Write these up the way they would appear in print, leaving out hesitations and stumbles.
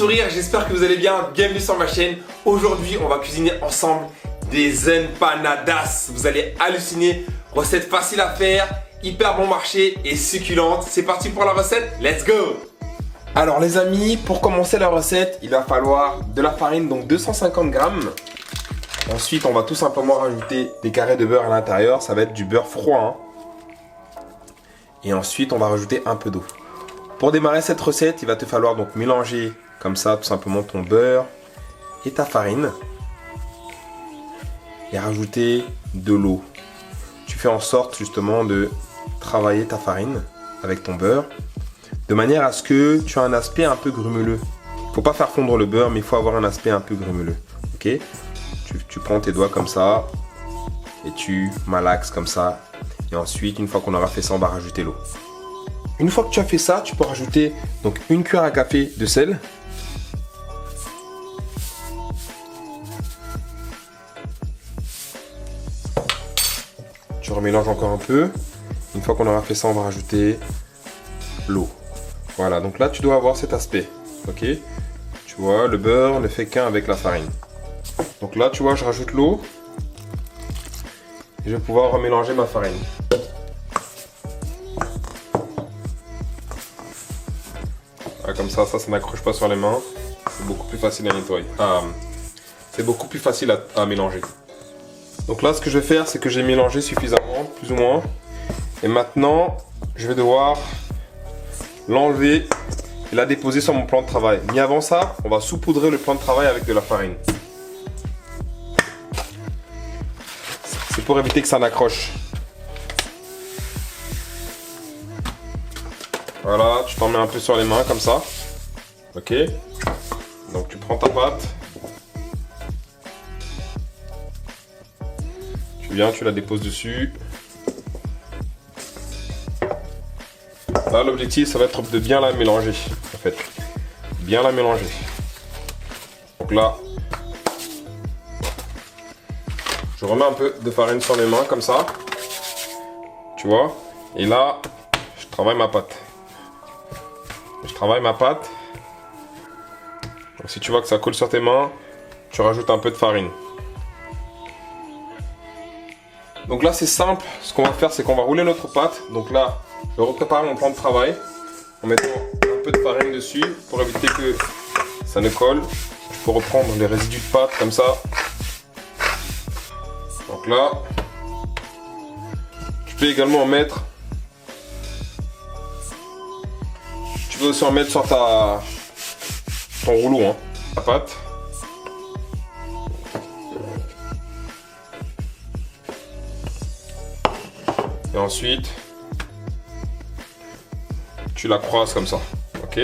sourire, j'espère que vous allez bien. Bienvenue sur ma chaîne. Aujourd'hui, on va cuisiner ensemble des empanadas. Vous allez halluciner. Recette facile à faire, hyper bon marché et succulente. C'est parti pour la recette, let's go! Alors les amis, pour commencer la recette, il va falloir de la farine, donc 250 grammes. Ensuite, on va tout simplement rajouter des carrés de beurre à l'intérieur. Ça va être du beurre froid. Et ensuite, on va rajouter un peu d'eau. Pour démarrer cette recette, il va te falloir donc mélanger comme ça tout simplement ton beurre et ta farine. Et rajouter de l'eau. Tu fais en sorte justement de travailler ta farine avec ton beurre. De manière à ce que tu aies un aspect un peu grumeleux. Il ne faut pas faire fondre le beurre, mais il faut avoir un aspect un peu grumeleux. Ok ? Tu prends tes doigts comme ça et tu malaxes comme ça. Et ensuite, une fois qu'on aura fait ça, on va rajouter l'eau. Une fois que tu as fait ça, tu peux rajouter donc une cuillère à café de sel. Tu remélanges encore un peu. Une fois qu'on aura fait ça, on va rajouter l'eau. Voilà, donc là, tu dois avoir cet aspect. Ok ? Tu vois, le beurre ne fait qu'un avec la farine. Donc là, tu vois, je rajoute l'eau. Et je vais pouvoir remélanger ma farine. Ah, comme ça n'accroche pas sur les mains. C'est beaucoup plus facile à nettoyer. C'est beaucoup plus facile à mélanger. Donc là, ce que je vais faire, c'est que j'ai mélangé suffisamment, plus ou moins. Et maintenant, je vais devoir l'enlever et la déposer sur mon plan de travail. Mais avant ça, on va saupoudrer le plan de travail avec de la farine. C'est pour éviter que ça n'accroche. Voilà, tu t'en mets un peu sur les mains comme ça. Ok. Donc tu prends ta pâte. Tu viens, tu la déposes dessus. Là, l'objectif, ça va être de bien la mélanger. En fait, bien la mélanger. Donc là, je remets un peu de farine sur les mains comme ça. Tu vois. Et là, je travaille ma pâte. Donc, si tu vois que ça colle sur tes mains, tu rajoutes un peu de farine. Donc là, c'est simple. Ce qu'on va faire, c'est qu'on va rouler notre pâte. Donc là, je vais repréparer mon plan de travail en mettant un peu de farine dessus pour éviter que ça ne colle. Je peux reprendre les résidus de pâte comme ça. Donc là, tu peux également en mettre. Tu peux aussi en mettre sur ton rouleau, hein, la pâte. Et ensuite, tu la croises comme ça, ok?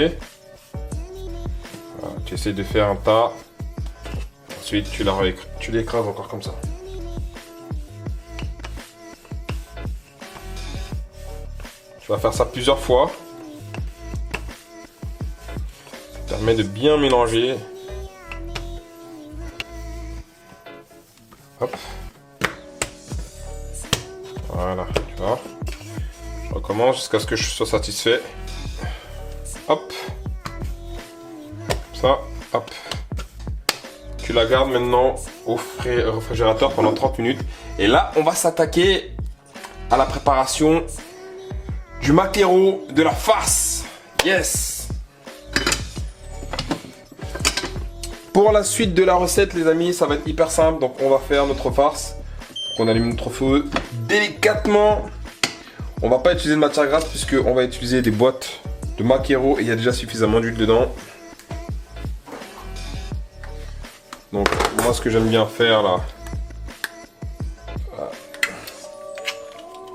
Voilà, tu essaies de faire un tas. Ensuite, tu l'écrases encore comme ça. Tu vas faire ça plusieurs fois. Ça permet de bien mélanger. Hop. Voilà, tu vois. Je recommence jusqu'à ce que je sois satisfait. Hop. Ça, hop. Tu la gardes maintenant au réfrigérateur pendant 30 minutes. Et là, on va s'attaquer à la préparation du maquereau, de la farce. Yes. Pour la suite de la recette, les amis, ça va être hyper simple. Donc, on va faire notre farce. On allume notre feu délicatement. On va pas utiliser de matière grasse puisque on va utiliser des boîtes de maquereau et il y a déjà suffisamment d'huile dedans. Donc moi ce que j'aime bien faire là,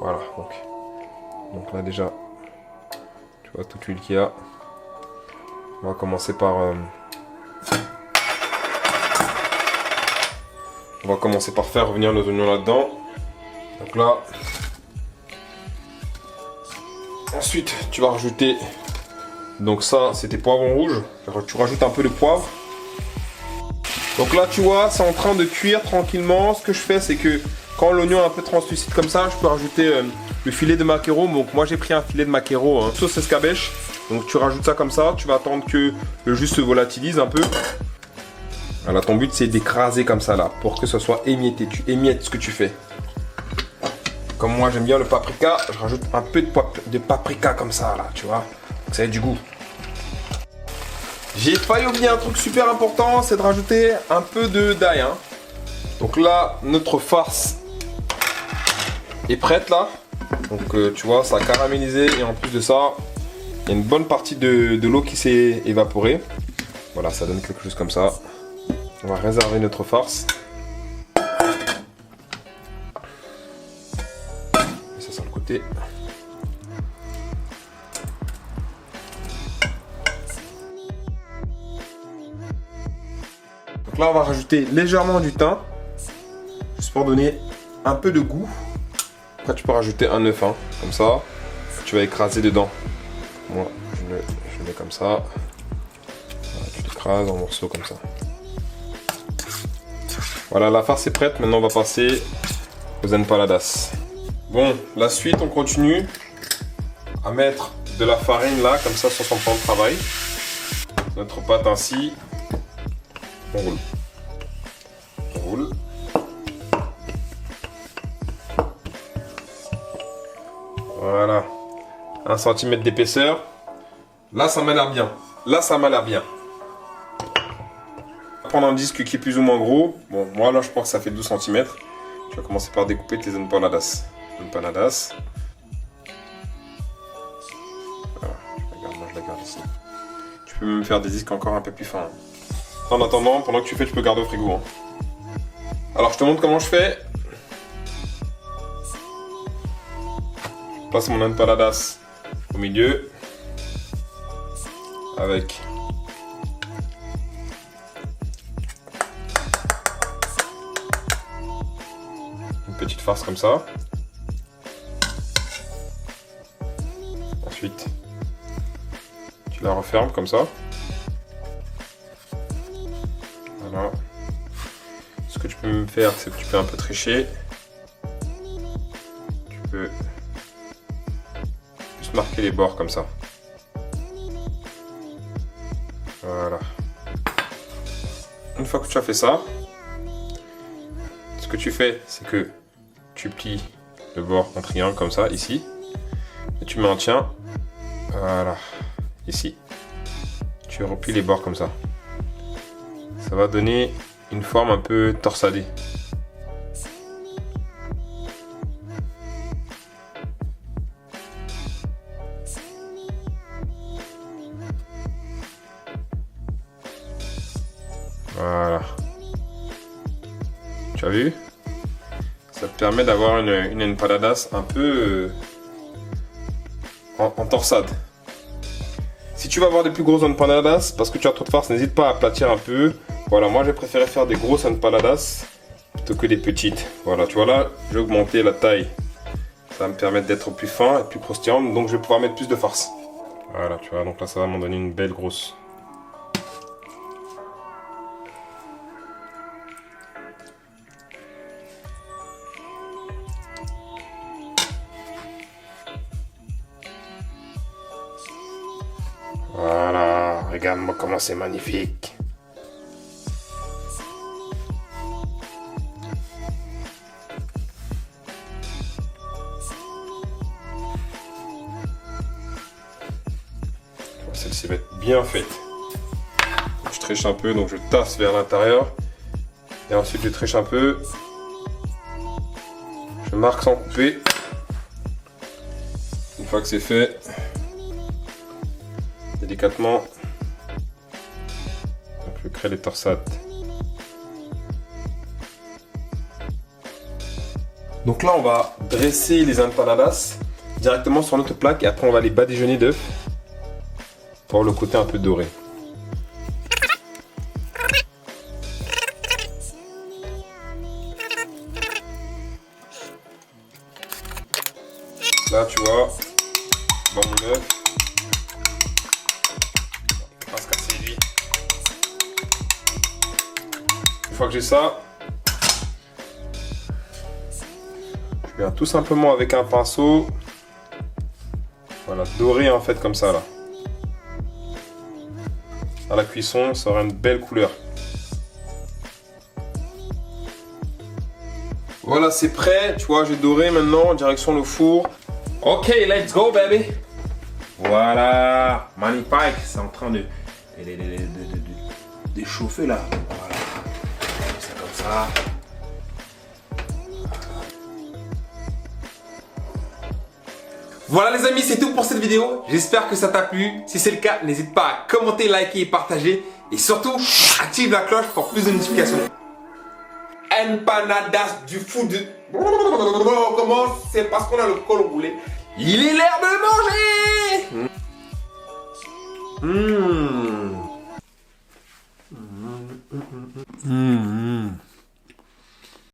voilà, donc là déjà, tu vois toute l'huile qu'il y a. On va commencer par faire revenir nos oignons là-dedans. Donc là, ensuite tu vas rajouter, donc ça c'était poivrons rouges, tu rajoutes un peu de poivre. Donc là tu vois, c'est en train de cuire tranquillement. Ce que je fais, c'est que quand l'oignon est un peu translucide comme ça, je peux rajouter le filet de maquereau. Donc moi j'ai pris un filet de maquereau, hein, sauce escabeche. Donc tu rajoutes ça comme ça, tu vas attendre que le jus se volatilise un peu. Voilà, ton but c'est d'écraser comme ça là, pour que ce soit émietté. Tu émiettes ce que tu fais. Comme moi j'aime bien le paprika, je rajoute un peu de paprika comme ça là, tu vois. Donc ça a du goût. J'ai failli oublier un truc super important, c'est de rajouter un peu d'ail. Hein. Donc là, notre farce est prête là. Donc tu vois, ça a caramélisé et en plus de ça, il y a une bonne partie de l'eau qui s'est évaporée. Voilà, ça donne quelque chose comme ça. On va réserver notre farce. Et ça sur le côté. Donc là, on va rajouter légèrement du thym. Juste pour donner un peu de goût. Après, tu peux rajouter un œuf, hein, comme ça. Tu vas écraser dedans. Moi, je le mets comme ça. Voilà, tu l'écrases en morceaux comme ça. Voilà, la farce est prête. Maintenant, on va passer aux empanadas. Bon, la suite, on continue à mettre de la farine là, comme ça, sur son plan de travail. Notre pâte ainsi. On roule. On roule. Voilà. 1 cm d'épaisseur. Là, ça m'a l'air bien. Là, ça m'a l'air bien. Prendre un disque qui est plus ou moins gros. Bon, moi là je pense que ça fait 12 cm. Tu vas commencer par découper tes empanadas. Empanadas. Voilà, regarde, moi je la garde ici. Tu peux même faire des disques encore un peu plus fins. En attendant, pendant que tu fais, tu peux garder au frigo. Hein. Alors je te montre comment je fais. Je place mon empanadas au milieu. Avec petite farce comme ça. Ensuite, tu la refermes comme ça. Voilà. Ce que tu peux me faire, c'est que tu peux un peu tricher. Tu peux juste marquer les bords comme ça. Voilà. Une fois que tu as fait ça, ce que tu fais, c'est que tu plies le bord en triangle comme ça, ici. Et tu maintiens, voilà, ici. Tu replies les bords comme ça. Ça va donner une forme un peu torsadée. Voilà. Tu as vu? Ça te permet d'avoir une empanadas un peu en torsade. Si tu vas avoir des plus grosses empanadas, parce que tu as trop de farce, n'hésite pas à aplatir un peu. Voilà, moi j'ai préféré faire des grosses empanadas plutôt que des petites. Voilà, tu vois là, j'ai augmenté la taille. Ça va me permettre d'être plus fin et plus croustillant, donc je vais pouvoir mettre plus de farce. Voilà, tu vois, donc là ça va m'en donner une belle grosse. Voilà, regarde-moi comment c'est magnifique. Celle-ci va être bien faite. Je triche un peu, donc je tasse vers l'intérieur. Et ensuite je triche un peu. Je marque sans couper. Une fois que c'est fait, délicatement, donc je crée les torsades. Donc là on va dresser les empanadas directement sur notre plaque et après on va les badigeonner d'œufs pour le côté un peu doré. Là tu vois, dans mon œuf. Une fois que j'ai ça, je viens tout simplement avec un pinceau, voilà, dorer en fait comme ça là. à la cuisson, ça aura une belle couleur. Voilà, c'est prêt. Tu vois, j'ai doré maintenant, direction le four. Ok, let's go, baby. Voilà, magnifique. C'est en train de chauffer là. Voilà, c'est comme ça. Voilà les amis, c'est tout pour cette vidéo. J'espère que ça t'a plu. Si c'est le cas, n'hésite pas à commenter, liker et partager. Et surtout, active la cloche pour plus de notifications. Empanadas du fou de... Comment? C'est parce qu'on a le col roulé. Il est l'heure de manger.